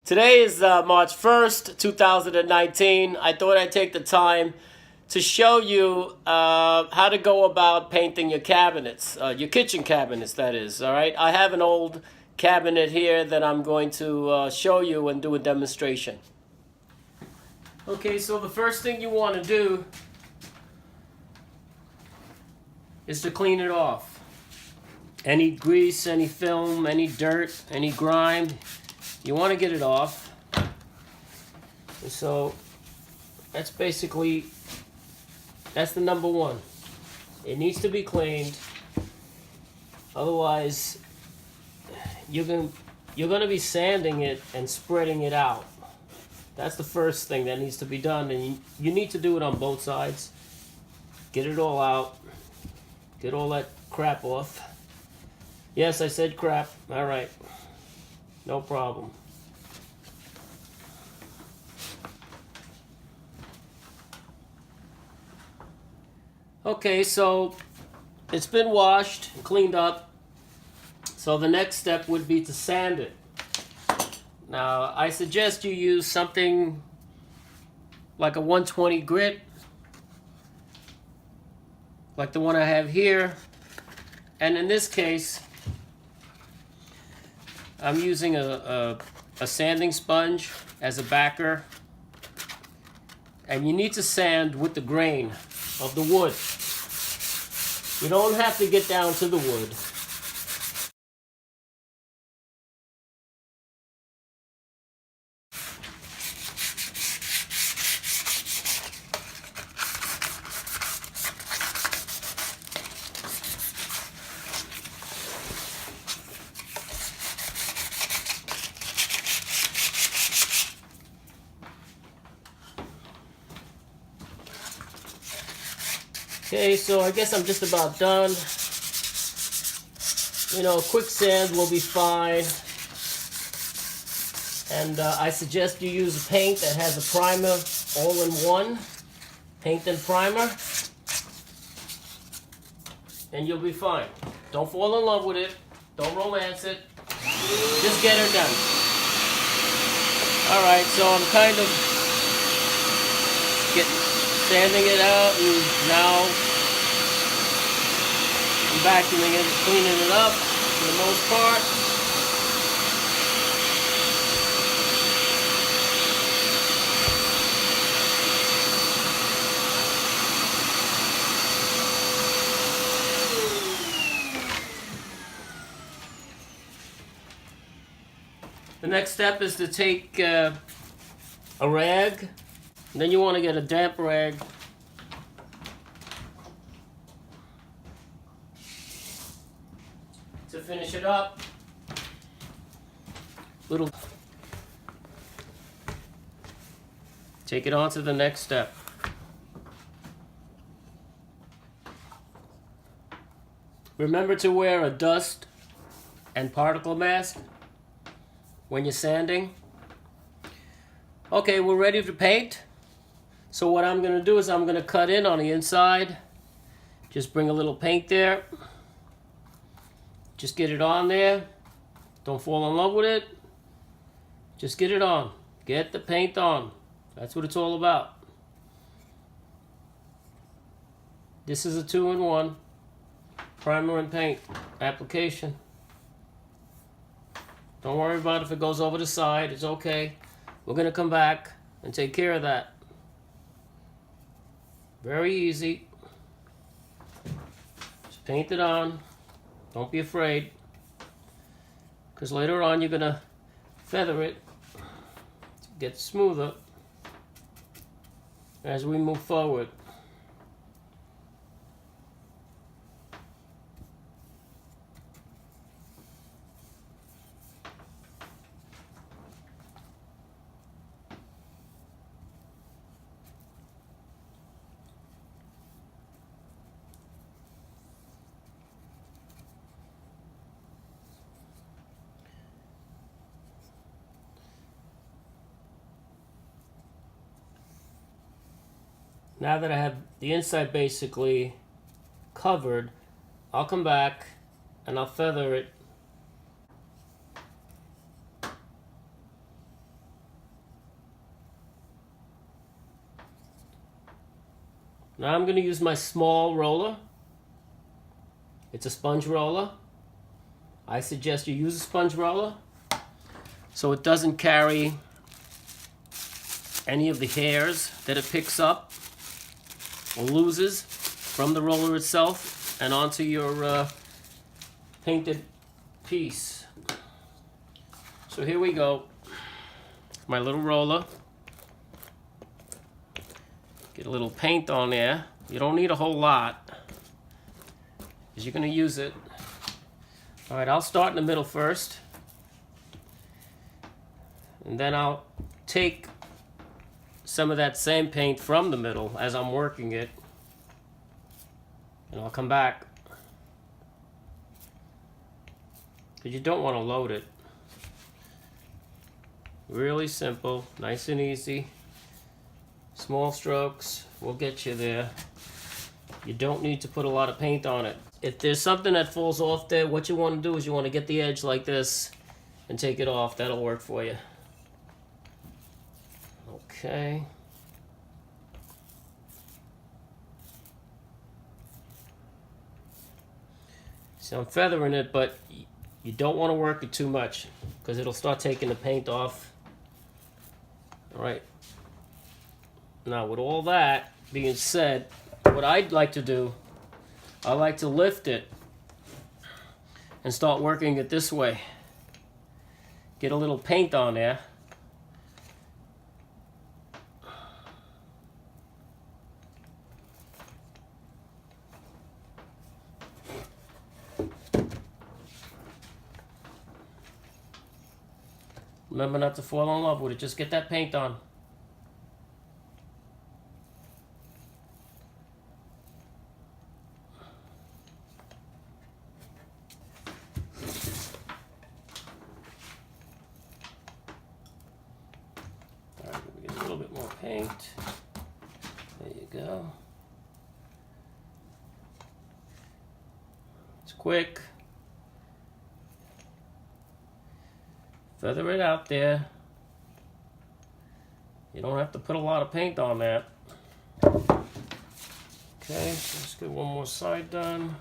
Today is March 1st, 2019. I thought I'd take the time to show you how to go about painting your cabinets, your kitchen cabinets, that is. All right. I have an old cabinet here that I'm going to show you and do a demonstration. Okay, so the first thing you want to do is to clean it off. Any grease, any film, any dirt, any grime, you want to get it off. And so that's basically, that's the number one. It needs to be cleaned. Otherwise, you're gonna be sanding it and spreading it out. That's the first thing that needs to be done, and you need to do it on both sides. Get it all out. Get all that crap off. Yes, I said crap. All right. No problem. Okay, so it's been washed, cleaned up. So the next step would be to sand it. Now, I suggest you use something like a 120 grit, like the one I have here. And in this case, I'm using a sanding sponge as a backer. And you need to sand with the grain of the wood. You don't have to get down to the wood. Okay, so I guess I'm just about done. You know, a quick sand will be fine. And I suggest you use a paint that has a primer all-in-one. Paint and primer. And you'll be fine. Don't fall in love with it. Don't romance it. Just get her done. Alright, so I'm kind of sanding it out, and now I'm vacuuming it, cleaning it up for the most part. The next step is to take a rag. And then you want to get a damp rag. To finish it up. Take it on to the next step. Remember to wear a dust and particle mask when you're sanding. Okay, we're ready to paint. So what I'm going to do is I'm going to cut in on the inside. Just bring a little paint there. Just get it on there. Don't fall in love with it. Just get it on. Get the paint on. That's what it's all about. This is a 2-in-1 primer and paint application. Don't worry about if it goes over the side. It's okay. We're going to come back and take care of that. Very easy. Just paint it on. Don't be afraid. Because later on you're going to feather it to get smoother as we move forward. Now that I have the inside basically covered, I'll come back and I'll feather it Now I'm going to use my small roller. It's a sponge roller. I suggest you use a sponge roller so it doesn't carry any of the hairs that it picks up or loses from the roller itself and onto your painted piece. So here we go. My little roller. Get a little paint on there. You don't need a whole lot, because you're going to use it. All right, I'll start in the middle first. And then I'll take some of that same paint from the middle as I'm working it. And I'll come back. Because you don't want to load it. Really simple, nice and easy. Small strokes will get you there. You don't need to put a lot of paint on it. If there's something that falls off there, what you want to do is you want to get the edge like this and take it off. That'll work for you. Okay. So I'm feathering it, but you don't want to work it too much because it'll start taking the paint off. All right. Now, with all that being said, what I'd like to do, I like to lift it and start working it this way. Get a little paint on there. Remember not to fall in love with it, just get that paint on. Paint. There you go. It's quick. Feather it out there. You don't have to put a lot of paint on that. Okay, so let's get one more side done.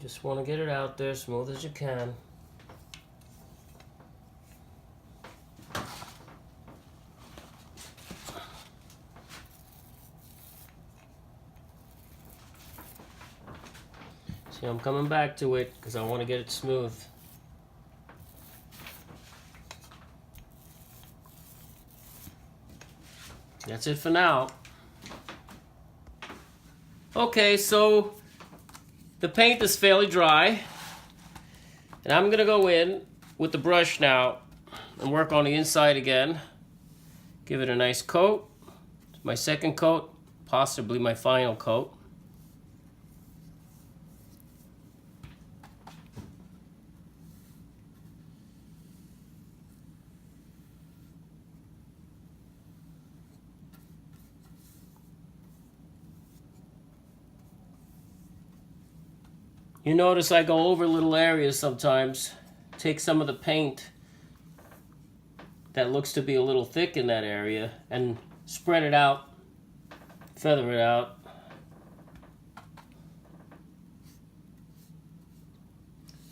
Just want to get it out there smooth as you can. See, I'm coming back to it because I want to get it smooth. That's it for now. Okay, so the paint is fairly dry, and I'm gonna go in with the brush now and work on the inside again. Give it a nice coat. It's my second coat, possibly my final coat. You notice I go over little areas sometimes, take some of the paint that looks to be a little thick in that area and spread it out, feather it out.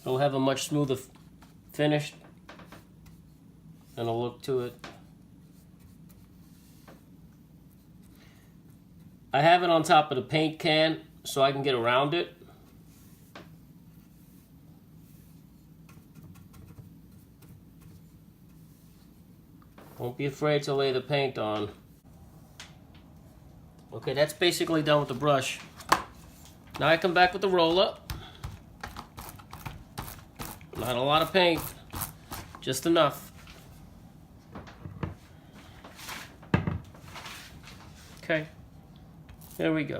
It'll have a much smoother finish and a look to it. I have it on top of the paint can so I can get around it. Don't be afraid to lay the paint on. Okay, that's basically done with the brush. Now I come back with the roller. Not a lot of paint, just enough. Okay, there we go.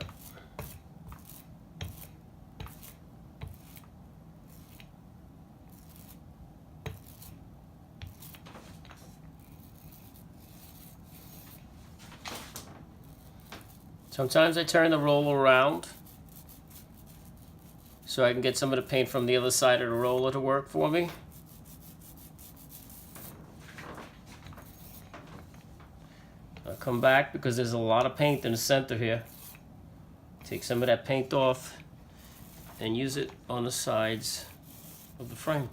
Sometimes I turn the roller around so I can get some of the paint from the other side of the roller to work for me. I'll come back because there's a lot of paint in the center here. Take some of that paint off and use it on the sides of the frame.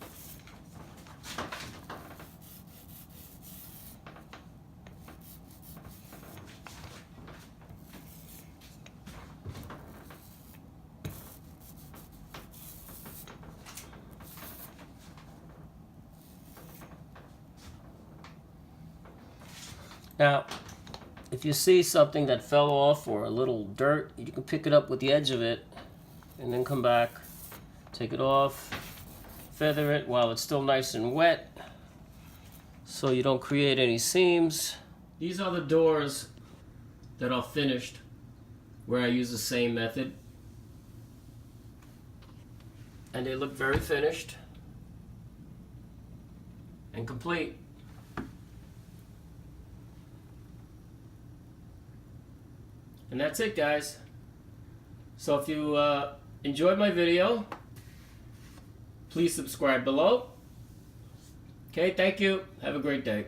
Now, if you see something that fell off or a little dirt, you can pick it up with the edge of it and then come back, take it off, feather it while it's still nice and wet so you don't create any seams. These are the doors that are finished where I use the same method, and they look very finished and complete. And that's it, guys. So if you enjoyed my video, please subscribe below. Okay, thank you. Have a great day.